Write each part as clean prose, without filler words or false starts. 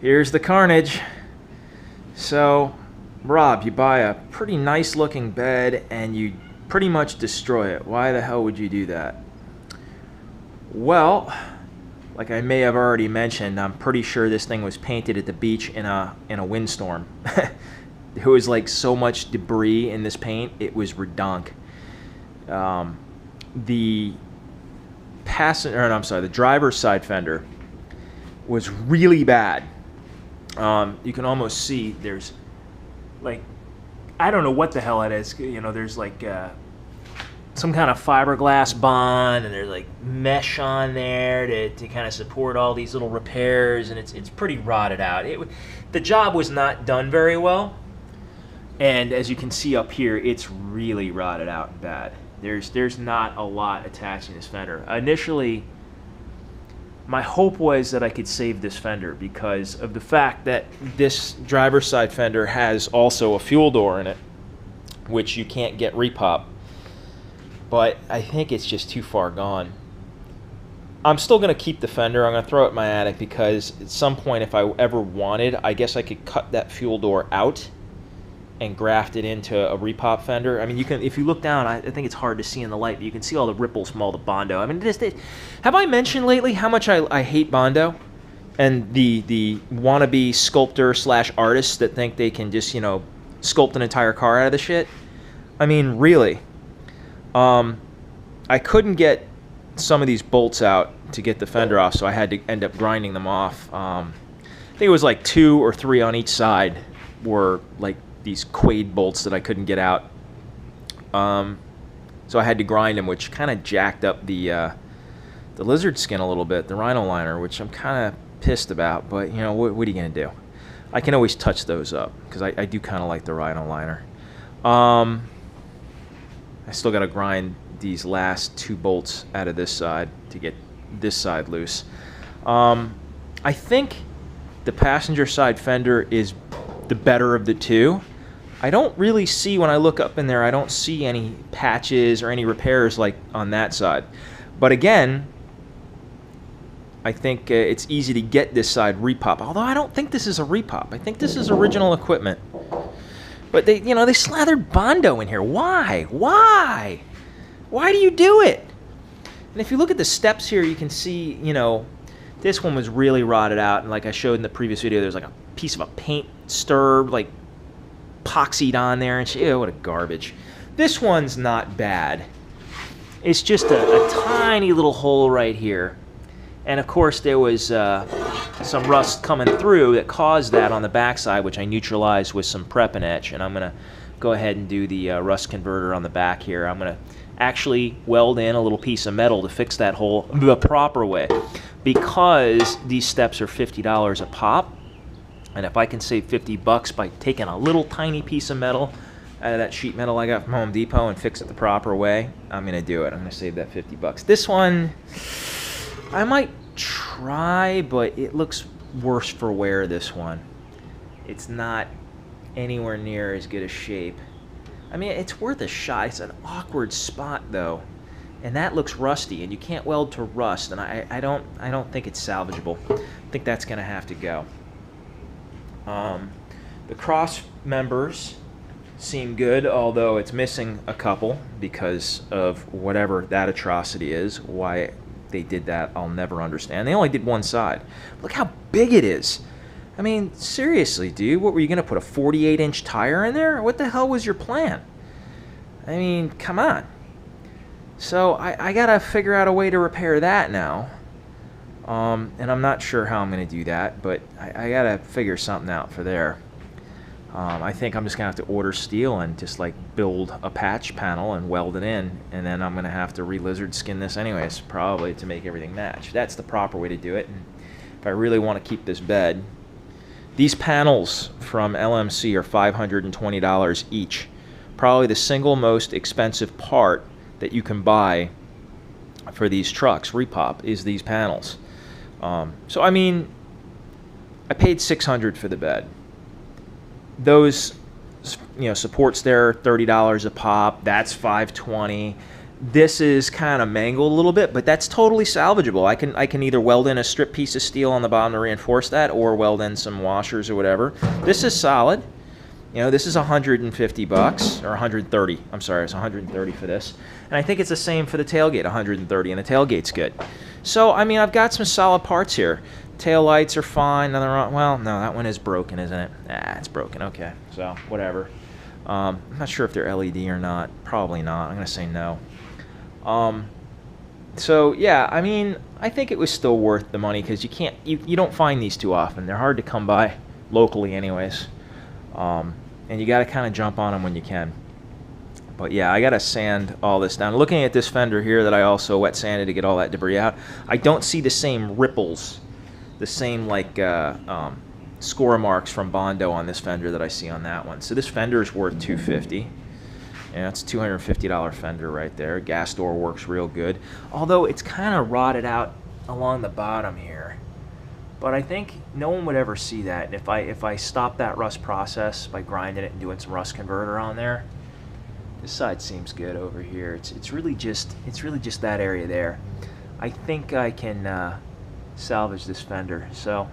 here's the carnage. So, Rob, you buy a pretty nice looking bed and you pretty much destroy it. Why the hell would you do that? Well, like I may have already mentioned, I'm pretty sure this thing was painted at the beach in a windstorm. There was like so much debris in this paint, it was redunk. The driver's side fender was really bad. You can almost see there's like, I don't know what the hell it is. You know, there's like some kind of fiberglass bond, and there's like mesh on there to kind of support all these little repairs, and it's pretty rotted out. The job was not done very well, and as you can see up here, it's really rotted out and bad. There's not a lot attaching this fender. Initially, my hope was that I could save this fender because of the fact that this driver's side fender has also a fuel door in it, which you can't get repop. But I think it's just too far gone. I'm still going to keep the fender. I'm going to throw it in my attic because at some point, if I ever wanted, I guess I could cut that fuel door out and graft it into a repop fender. I mean, you can, if you look down, I think it's hard to see in the light, but you can see all the ripples from all the Bondo. I mean, have I mentioned lately how much I hate Bondo and the wannabe sculptor / artists that think they can just, you know, sculpt an entire car out of the shit? I mean, really. I couldn't get some of these bolts out to get the fender off, so I had to end up grinding them off. I think it was like 2 or 3 on each side were like these quade bolts that I couldn't get out. So I had to grind them, which kind of jacked up the lizard skin a little bit, the rhino liner, which I'm kind of pissed about, but you know, what are you going to do? I can always touch those up because I do kind of like the rhino liner. I still got to grind these last 2 bolts out of this side to get this side loose. I think the passenger side fender is the better of the two. I don't really see, when I look up in there, I don't see any patches or any repairs like on that side. But again, I think it's easy to get this side repop. Although I don't think this is a repop. I think this is original equipment. But they, you know, they slathered Bondo in here. Why? Why? Why do you do it? And if you look at the steps here, you can see, you know, this one was really rotted out. And like I showed in the previous video, there's like a piece of a paint stirred, like epoxied on there. And ew, what a garbage. This one's not bad. It's just a tiny little hole right here. And of course, there was some rust coming through that caused that on the backside, which I neutralized with some prep and etch. And I'm going to go ahead and do the rust converter on the back here. I'm going to actually weld in a little piece of metal to fix that hole the proper way, because these steps are $50 a pop. And if I can save $50 by taking a little tiny piece of metal out of that sheet metal I got from Home Depot and fix it the proper way, I'm going to do it. I'm going to save that $50. This one, I might try, but it looks worse for wear, this one. It's not anywhere near as good a shape. I mean, it's worth a shot. It's an awkward spot, though. And that looks rusty, and you can't weld to rust, and I don't think it's salvageable. I think that's going to have to go. The cross members seem good, although it's missing a couple because of whatever that atrocity is. Why they did that, I'll never understand. They only did one side. Look how big it is. I mean, seriously, dude, what were you going to put, a 48-inch tire in there? What the hell was your plan? I mean, come on. So I got to figure out a way to repair that now. And I'm not sure how I'm going to do that, but I got to figure something out for there. I think I'm just going to have to order steel and just like build a patch panel and weld it in, and then I'm going to have to re-lizard skin this anyways, probably, to make everything match. That's the proper way to do it. And if I really want to keep this bed, these panels from LMC are $520 each. Probably the single most expensive part that you can buy for these trucks, repop, is these panels. So I mean, I paid $600 for the bed. Those, you know, supports there, $30 a pop. That's $520. This is kind of mangled a little bit, but that's totally salvageable. I can either weld in a strip piece of steel on the bottom to reinforce that, or weld in some washers or whatever. This is solid. You know, this is 150 bucks, or 130. I'm sorry, it's 130 for this. And I think it's the same for the tailgate, 130, and the tailgate's good. So, I mean, I've got some solid parts here. Tail lights are fine. Nothing wrong. Well, no, that one is broken, isn't it? Ah, it's broken. Okay, so whatever. I'm not sure if they're LED or not. Probably not. I'm gonna say no. So yeah, I mean, I think it was still worth the money because you don't find these too often. They're hard to come by locally, anyways. And you got to kind of jump on them when you can. But yeah, I got to sand all this down. Looking at this fender here that I also wet sanded to get all that debris out, I don't see the same ripples, the same like score marks from Bondo on this fender that I see on that one. So this fender is worth $250. Yeah, it's a $250 fender right there. Gas door works real good, although it's kind of rotted out along the bottom here. But I think no one would ever see that. And if I stop that rust process by grinding it and doing some rust converter on there, this side seems good over here. It's really just that area there. I think I can salvage this fender. So,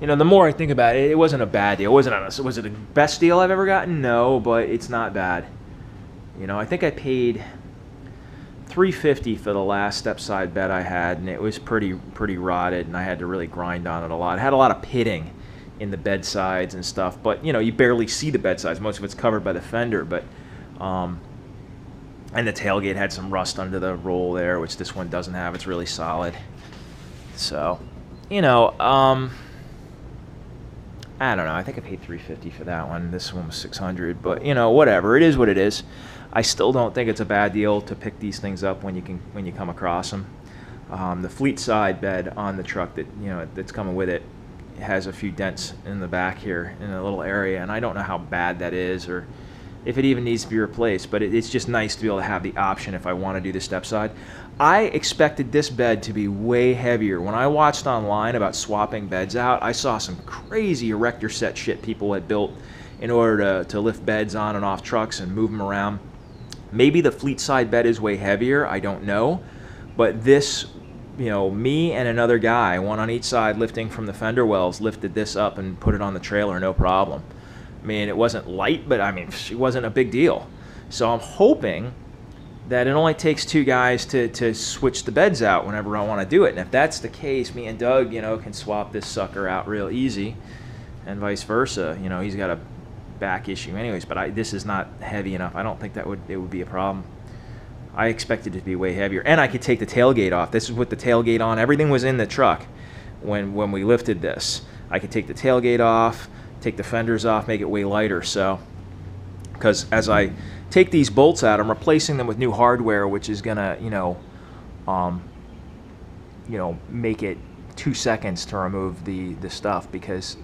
you know, the more I think about it, it wasn't a bad deal. Was it the best deal I've ever gotten? No, but it's not bad. You know, I think I paid $350 for the last Stepside bed I had, and it was pretty rotted, and I had to really grind on it a lot. It had a lot of pitting in the bed sides and stuff, but you know, you barely see the bed sides. Most of it's covered by the fender, but and the tailgate had some rust under the roll there, which this one doesn't have. It's really solid. So, you know, I don't know. I think I paid $350 for that one. This one was $600, but you know, whatever. It is what it is. I still don't think it's a bad deal to pick these things up when you come across them. The fleet side bed on the truck that's coming with it has a few dents in the back here in a little area, and I don't know how bad that is or if it even needs to be replaced. But it's just nice to be able to have the option if I want to do the Stepside. I expected this bed to be way heavier. When I watched online about swapping beds out, I saw some crazy erector set shit people had built in order to lift beds on and off trucks and move them around. Maybe the fleet side bed is way heavier, I don't know. But this, you know, me and another guy, one on each side lifting from the fender wells, lifted this up and put it on the trailer, no problem. I mean, it wasn't light, but I mean, it wasn't a big deal. So I'm hoping that it only takes two guys to switch the beds out whenever I want to do it. And if that's the case, me and Doug, you know, can swap this sucker out real easy, and vice versa. You know, he's got a back issue anyways, but this is not heavy enough. I don't think it would be a problem. I expected it to be way heavier, and I could take the tailgate off. This is with the tailgate on. Everything was in the truck when we lifted this. I could take the tailgate off, take the fenders off, make it way lighter. So, because as I take these bolts out, I'm replacing them with new hardware, which is gonna, make it 2 seconds to remove the stuff, because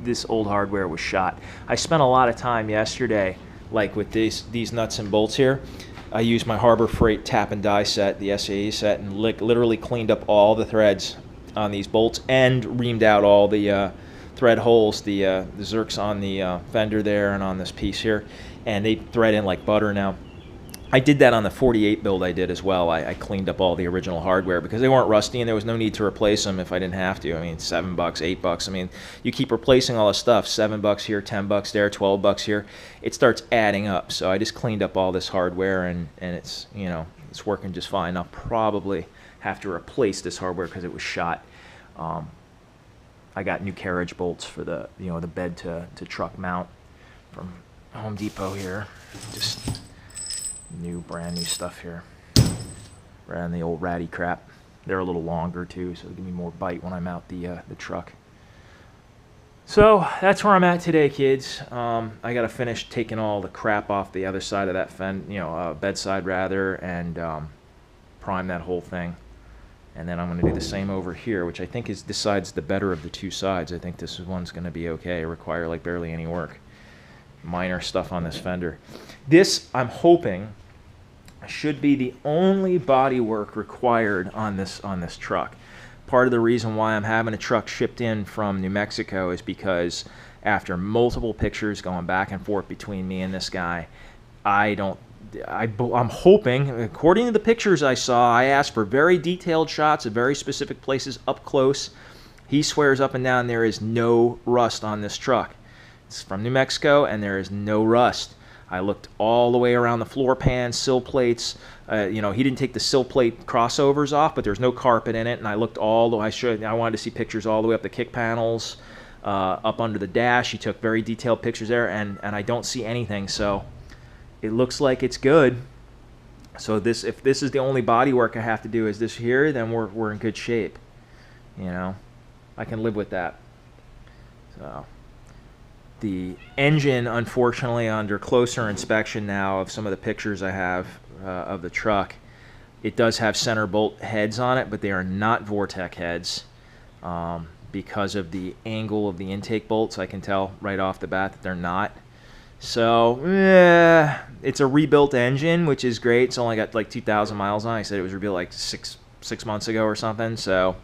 this old hardware was shot. I spent a lot of time yesterday, like with these nuts and bolts here. I used my Harbor Freight tap and die set, the SAE set, and literally cleaned up all the threads on these bolts and reamed out all the thread holes, the zerks on the fender there and on this piece here, and they thread in like butter now. I did that on the 48 build I did as well. I cleaned up all the original hardware because they weren't rusty and there was no need to replace them if I didn't have to. I mean, $7, $8. I mean, you keep replacing all this stuff, $7 here, $10 there, $12 here. It starts adding up. So I just cleaned up all this hardware and it's, you know, it's working just fine. I'll probably have to replace this hardware because it was shot. I got new carriage bolts for the, the bed to truck mount from Home Depot here. Just brand new stuff here, rather than the old ratty crap. They're a little longer too, so it'll give me more bite when I mount the truck. So that's where I'm at today, kids. I gotta finish taking all the crap off the other side of that bedside rather, and prime that whole thing. And then I'm gonna do the same over here, which I think is this side's the better of the two sides. I think this one's gonna be okay. Require like barely any work. Minor stuff on this fender. This, I'm hoping, should be the only body work required on this truck. Part of the reason why I'm having a truck shipped in from New Mexico is because after multiple pictures going back and forth between me and this guy, I don't I'm hoping, according to the pictures I saw, I asked for very detailed shots of very specific places up close. He swears up and down there is no rust on this truck. It's from New Mexico, and there is no rust. I looked all the way around the floor pan, sill plates. He didn't take the sill plate crossovers off, but there's no carpet in it. And I looked all the way. I wanted to see pictures all the way up the kick panels, up under the dash. He took very detailed pictures there, and I don't see anything. So it looks like it's good. So if this is the only body work I have to do is this here, then we're in good shape. I can live with that. So. The engine, unfortunately, under closer inspection now of some of the pictures I have of the truck, it does have center bolt heads on it, but they are not Vortec heads because of the angle of the intake bolts. I can tell right off the bat that they're not. So, it's a rebuilt engine, which is great. It's only got like 2,000 miles on it. I said it was rebuilt like six months ago or something. So,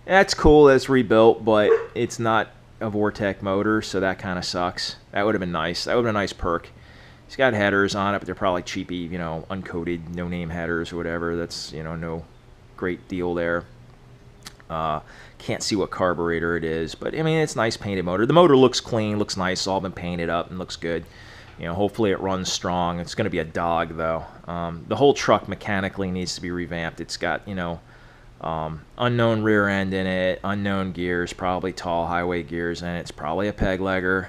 that's cool that it's rebuilt, but it's not a Vortec motor, so that kind of sucks. That would have been nice. That would have been a nice perk. It's got headers on it, but they're probably cheapy, uncoated, no-name headers or whatever. That's, no great deal there. Can't see what carburetor it is, but, it's a nice painted motor. The motor looks clean, looks nice. It's all been painted up and looks good. Hopefully it runs strong. It's going to be a dog, though. The whole truck mechanically needs to be revamped. It's got, unknown rear end in it, unknown gears, probably tall highway gears in it. It's probably a peg legger.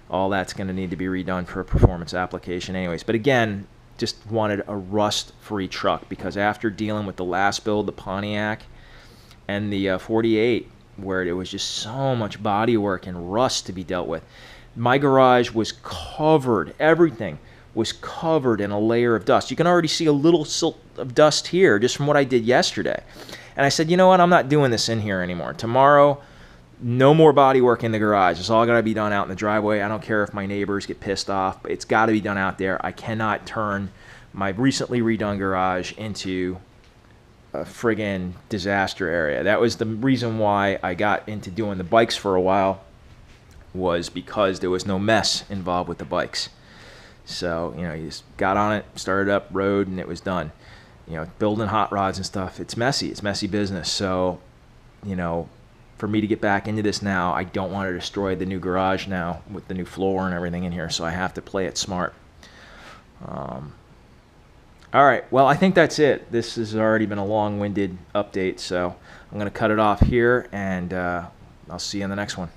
All that's going to need to be redone for a performance application anyways. But again, just wanted a rust-free truck because after dealing with the last build, the Pontiac, and the 48, where there was just so much body work and rust to be dealt with, my garage was covered. Everything was covered in a layer of dust. You can already see a little silt of dust here just from what I did yesterday. And I said, you know what? I'm not doing this in here anymore. Tomorrow, no more body work in the garage. It's all got to be done out in the driveway. I don't care if my neighbors get pissed off, but it's got to be done out there. I cannot turn my recently redone garage into a friggin' disaster area. That was the reason why I got into doing the bikes for a while, was because there was no mess involved with the bikes. So, you just got on it, started up, rode, and it was done. Building hot rods and stuff, it's messy. It's messy business. So, for me to get back into this now, I don't want to destroy the new garage now with the new floor and everything in here. So I have to play it smart. All right. Well, I think that's it. This has already been a long-winded update. So I'm going to cut it off here, and I'll see you in the next one.